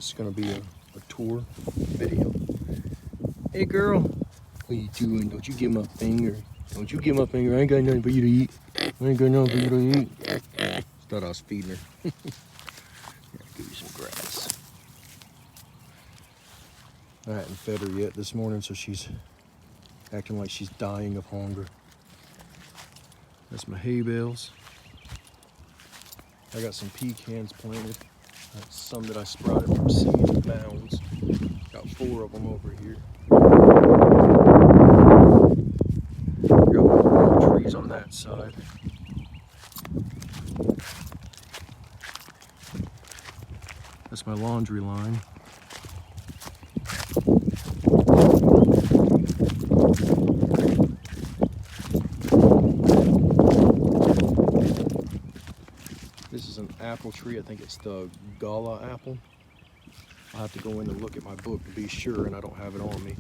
This is gonna be a tour video. Hey girl, what are you doing? Don't you give my finger. Don't you give my finger. I ain't got nothing for you to eat. I ain't got nothing for you to eat. Thought I was feeding her. Here, I'll give you some grass. I hadn't fed her yet this morning, so she's acting like she's dying of hunger. That's my hay bales. I got some pecans planted. That's some that I sprouted from seed mounds. Got 4 of them over here. Got more trees on that side. That's my laundry line. This is an apple tree. I think it's the Gala apple. I'll have to go in and look at my book to be sure, and I don't have it on me.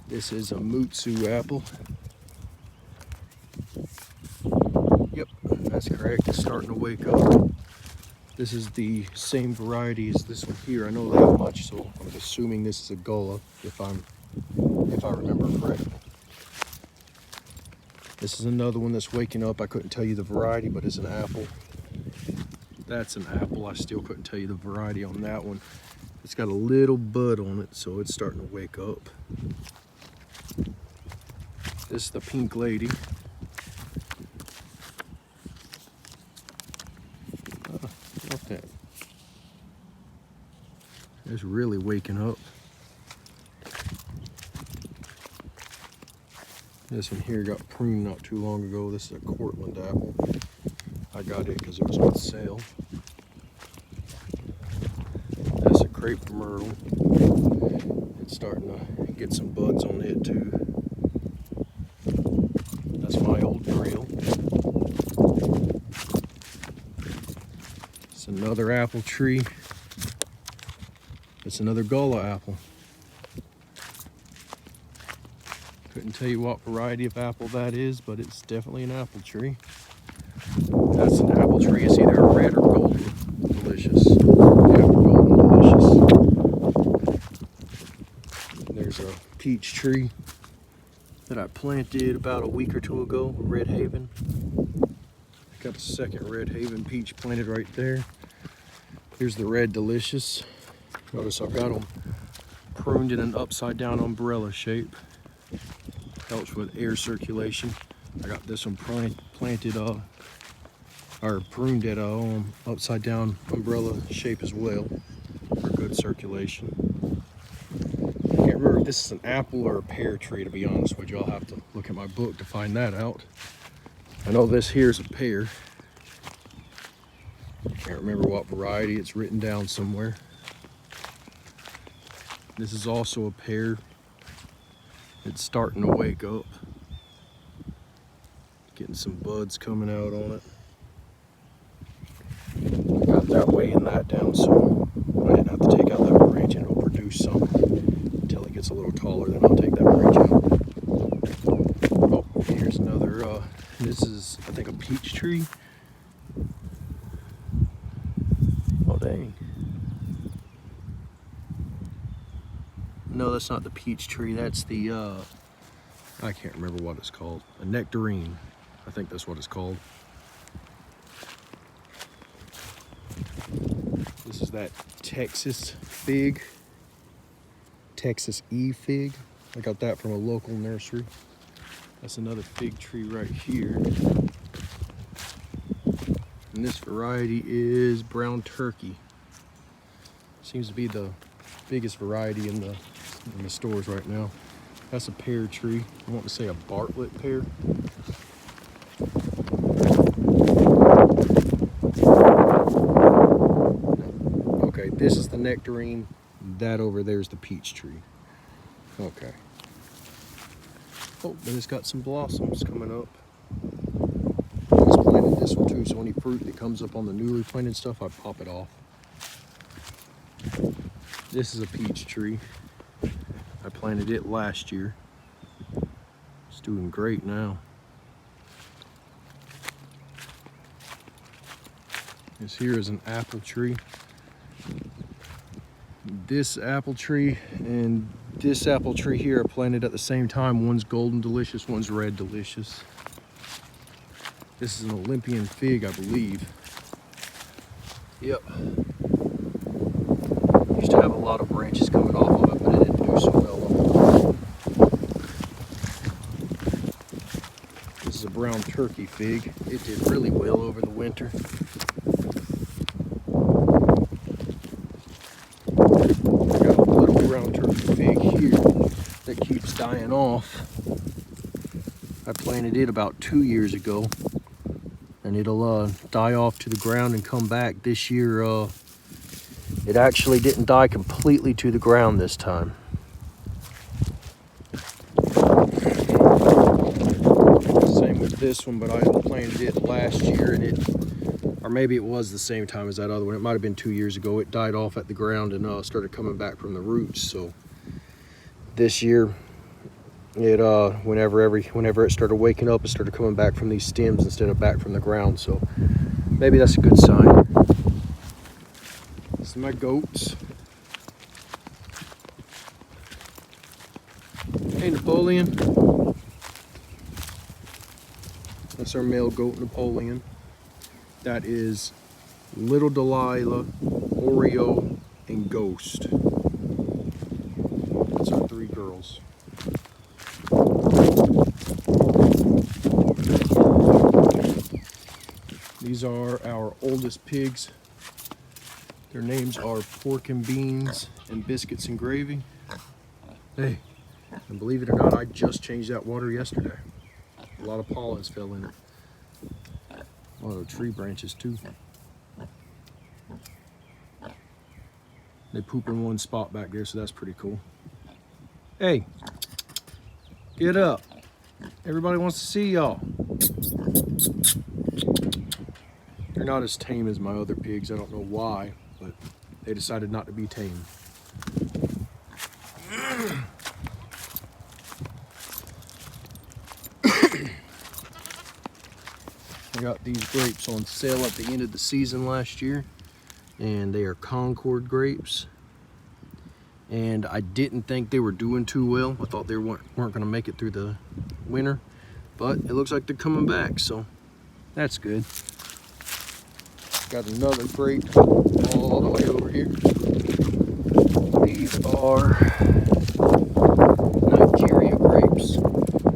This is a Mutsu apple. Yep, that's correct. It's starting to wake up. This is the same variety as this one here. I know that much, so I'm assuming this is a Gala, if I remember correctly. This is another one that's waking up. I couldn't tell you the variety, but it's an apple. That's an apple. I still couldn't tell you the variety on that one. It's got a little bud on it, so it's starting to wake up. This is the pink lady. Look at that. It's really waking up. This one here got pruned not too long ago. This is a Cortland apple. I got it because it was on sale. That's a crepe myrtle. It's starting to get some buds on it too. That's my old drill. It's another apple tree. It's another Gala apple. Couldn't tell you what variety of apple that is, but it's definitely an apple tree. That's an apple tree. It's either red or golden delicious. Yeah, golden delicious. There's a peach tree that I planted about a week or 2 ago, Red Haven. Got a second Red Haven peach planted right there. Here's the red delicious. Notice I've got them pruned in an upside down umbrella shape. Helps with air circulation. I got this one planted or pruned at a upside down umbrella shape as well for good circulation. I can't remember if this is an apple or a pear tree, to be honest with you. I'll have to look at my book to find that out. I know this here is a pear. Can't remember what variety. It's written down somewhere. This is also a pear. It's starting to wake up. Getting some buds coming out on it. I got that weighing that down so I didn't have to take out that branch, and it'll produce some until it gets a little taller. Then I'll take that branch out. Oh, here's another. This is, I think, a peach tree. Oh dang. No, that's not the peach tree. That's the, I can't remember what it's called. A nectarine. I think that's what it's called. This is that Texas fig. Texas E fig. I got that from a local nursery. That's another fig tree right here. And this variety is brown turkey. Seems to be the biggest variety in the stores right now. That's a pear tree. I want to say a Bartlett pear. Okay, this is the nectarine. That over there is the peach tree. Okay. Oh, but it's got some blossoms coming up. I just planted this one too, so any fruit that comes up on the newly planted stuff, I pop it off. This is a peach tree. I planted it last year. It's doing great now. This here is an apple tree. this apple tree and this apple tree here are planted at the same time. One's golden delicious, one's red delicious. This is an Olympian fig, I believe. Yep. Used to have a lot of branches coming off of it, but it didn't do so well. This is a brown turkey fig. It did really well over the winter. I got a little brown turkey fig here that keeps dying off. I planted it about 2 years ago, and it'll die off to the ground and come back. This year, it actually didn't die completely to the ground this time. Same with this one, but I planted it last year, and or maybe it was the same time as that other one. It might have been 2 years ago. It died off at the ground and started coming back from the roots. So this year, it whenever it started waking up, it started coming back from these stems instead of back from the ground. So maybe that's a good sign. This is my goats. Hey, Napoleon. That's our male goat, Napoleon. That is Little Delilah, Oreo, and Ghost. That's our 3 girls. These are our oldest pigs. Their names are Pork and Beans and Biscuits and Gravy. Hey, and believe it or not, I just changed that water yesterday. A lot of pollens fell in it. A lot of tree branches too. They poop in one spot back there, so that's pretty cool. Hey, get up. Everybody wants to see y'all. They're not as tame as my other pigs. I don't know why, but they decided not to be tame. I got these grapes on sale at the end of the season last year, and they are Concord grapes. And I didn't think they were doing too well. I thought they weren't going to make it through the winter, but it looks like they're coming back, so that's good. Got another grape all the way over here. These are Nigeria grapes.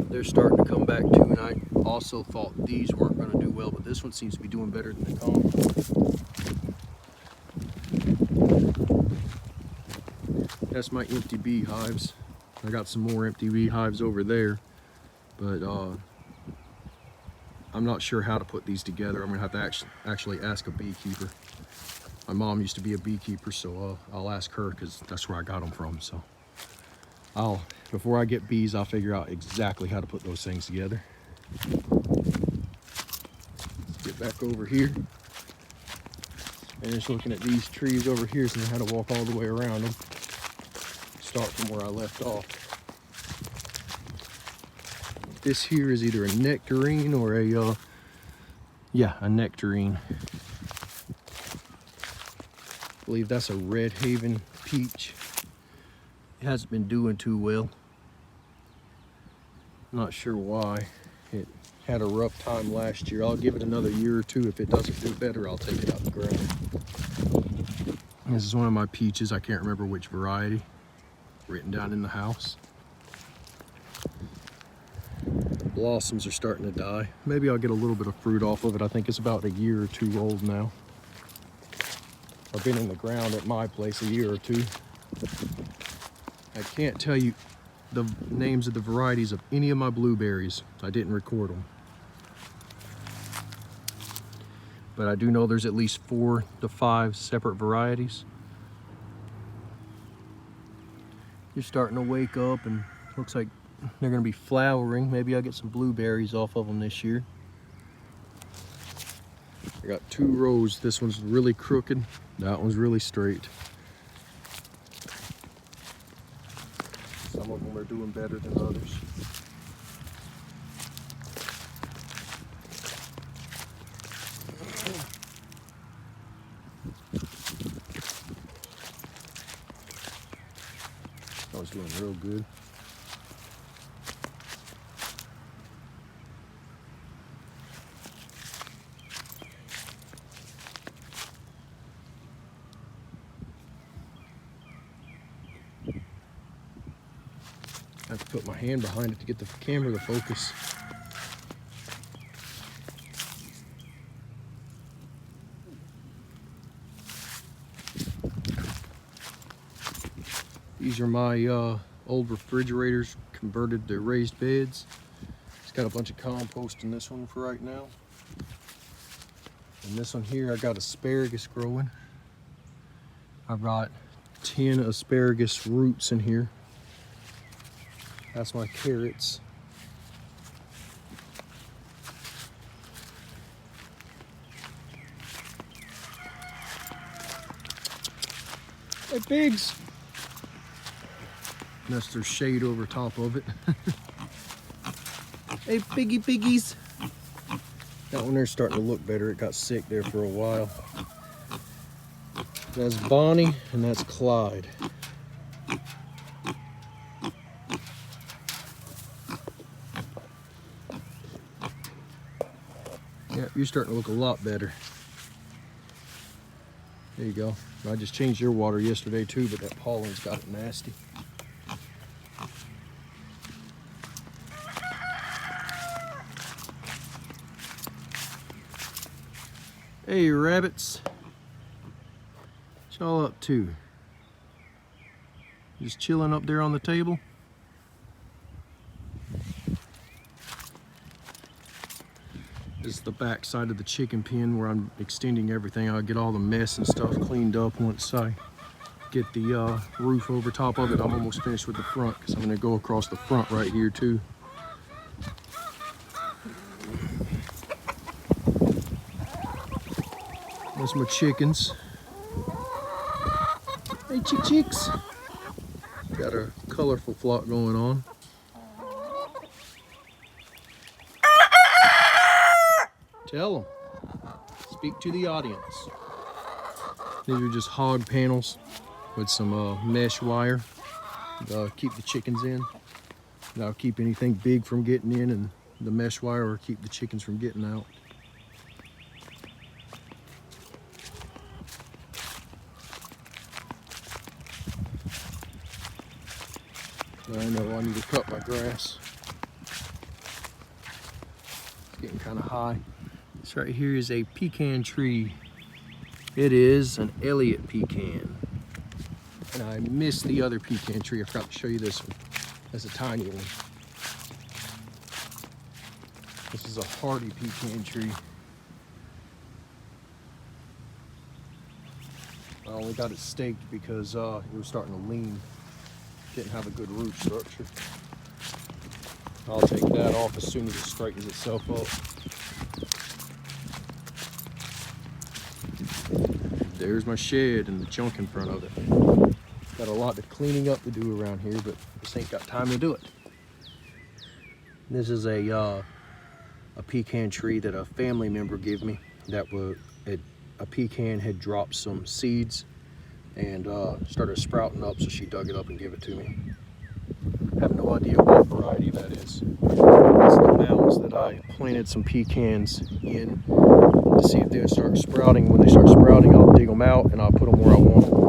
They're starting to come back too, and I also thought these weren't going to do well, but this one seems to be doing better than the Concord. That's my empty beehives. I got some more empty beehives over there, but I'm not sure how to put these together. I'm gonna have to actually ask a beekeeper. My mom used to be a beekeeper, so I'll ask her, because that's where I got them from. So before I get bees, I'll figure out exactly how to put those things together. Let's get back over here. Finish looking at these trees over here, since I had to walk all the way around them. Start from where I left off. This here is either a nectarine or a nectarine. I believe that's a Red Haven peach. It hasn't been doing too well. Not sure why. It had a rough time last year. I'll give it another year or two. If it doesn't do better, I'll take it out the ground. This is one of my peaches. I can't remember which variety. Written down in the house. The blossoms are starting to die. Maybe I'll get a little bit of fruit off of it. I think it's about a year or two old now. I've been in the ground at my place a year or two. I can't tell you the names of the varieties of any of my blueberries. I didn't record them. But I do know there's at least 4 to 5 separate varieties. You're starting to wake up, and looks like they're going to be flowering. Maybe I'll get some blueberries off of them this year. I got 2 rows. This one's really crooked. That one's really straight. Some of them are doing better than others. I was doing real good. I have to put my hand behind it to get the camera to focus. These are my old refrigerators converted to raised beds. It's got a bunch of compost in this one for right now. And this one here, I got asparagus growing. I brought 10 asparagus roots in here. That's my carrots. Hey, pigs! That's their shade over top of it. Hey, piggies! That one there's starting to look better. It got sick there for a while. That's Bonnie and that's Clyde. Yeah, you're starting to look a lot better. There you go. I just changed your water yesterday too, but that pollen's got it nasty. Hey, rabbits. What y'all up to? Just chilling up there on the table? This is the back side of the chicken pen where I'm extending everything. I'll get all the mess and stuff cleaned up once I get the roof over top of it. I'm almost finished with the front because I'm going to go across the front right here too. There's my chickens. Hey, chicks. Got a colorful flock going on. Tell them. Speak to the audience. These are just hog panels with some mesh wire. Keep the chickens in. That'll keep anything big from getting in, and the mesh wire will keep the chickens from getting out. I know I need to cut my grass. It's getting kind of high. This right here is a pecan tree. It is an Elliott pecan. And I missed the other pecan tree. I forgot to show you this one. That's a tiny one. This is a hardy pecan tree. I only got it staked because it was starting to lean. Didn't have a good root structure. I'll take that off as soon as it straightens itself up. There's my shed and the junk in front of it. Got a lot of cleaning up to do around here, but just ain't got time to do it. This is a pecan tree that a family member gave me. That was a pecan had dropped some seeds and started sprouting up, so she dug it up and gave it to me. I have no idea what variety that is. It's the mounds that I planted some pecans in to see if they would start sprouting. When they start sprouting, I'll dig them out and I'll put them where I want them.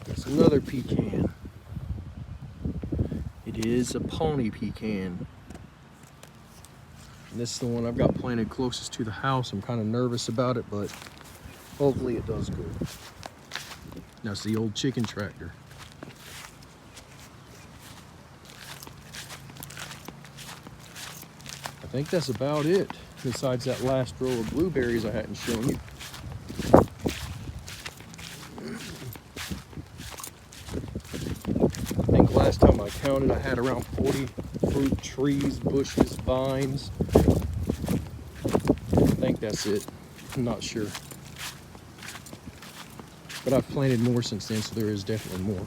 That's another pecan. It is a pony pecan. And this is the one I've got planted closest to the house. I'm kind of nervous about it, but hopefully it does good. That's the old chicken tractor. I think that's about it, besides that last row of blueberries I hadn't shown you. I think last time I counted, I had around 40 fruit trees, bushes, vines. I think that's it. I'm not sure. But I've planted more since then, so there is definitely more.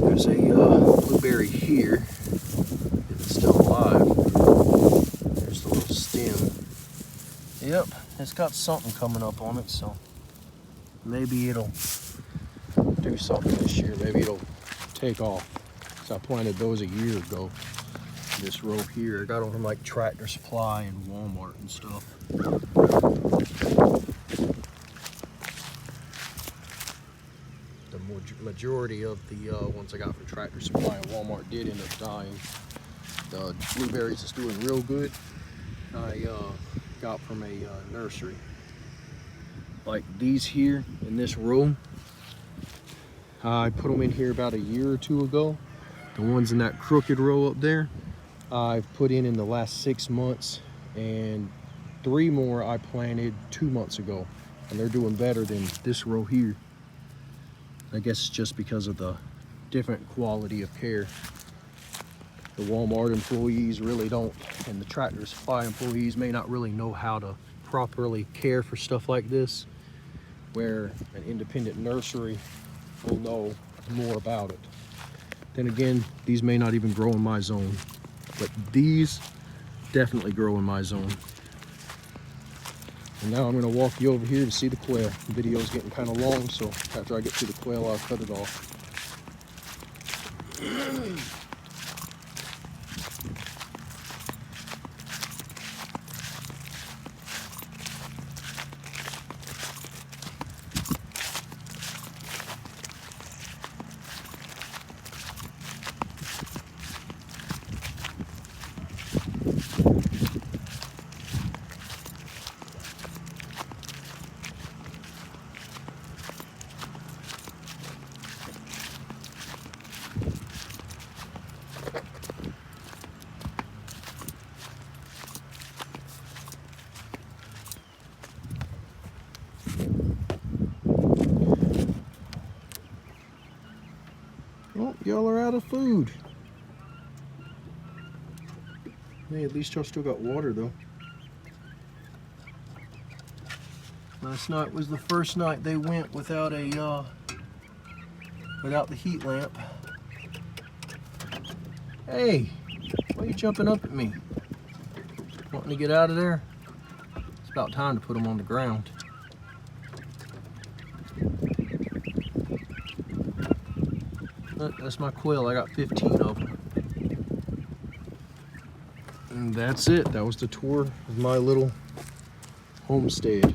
There's a blueberry here. If it's still alive. There's the little stem. Yep, it's got something coming up on it, so maybe it'll do something this year. Maybe it'll take off. So I planted those a year ago. This row here, I got them from like Tractor Supply and Walmart and stuff. The majority of the ones I got from Tractor Supply and Walmart did end up dying. The blueberries is doing real good. I got from a nursery. Like these here in this row, I put them in here about a year or two ago. The ones in that crooked row up there, I've put in the last 6 months, and 3 more I planted 2 months ago, and they're doing better than this row here. I guess it's just because of the different quality of care. The Walmart employees really don't, and the Tractor Supply employees may not really know how to properly care for stuff like this, where an independent nursery will know more about it. Then again, these may not even grow in my zone, but these definitely grow in my zone. And now I'm going to walk you over here to see the quail. The video's getting kind of long, so after I get to the quail, I'll cut it off. Well, y'all are out of food. Hey, at least y'all still got water though. Last night was the first night they went without a without the heat lamp. Hey, why are you jumping up at me? Wanting to get out of there? It's about time to put them on the ground. Look, that's my quail. I got 15 of them. And that's it. That was the tour of my little homestead.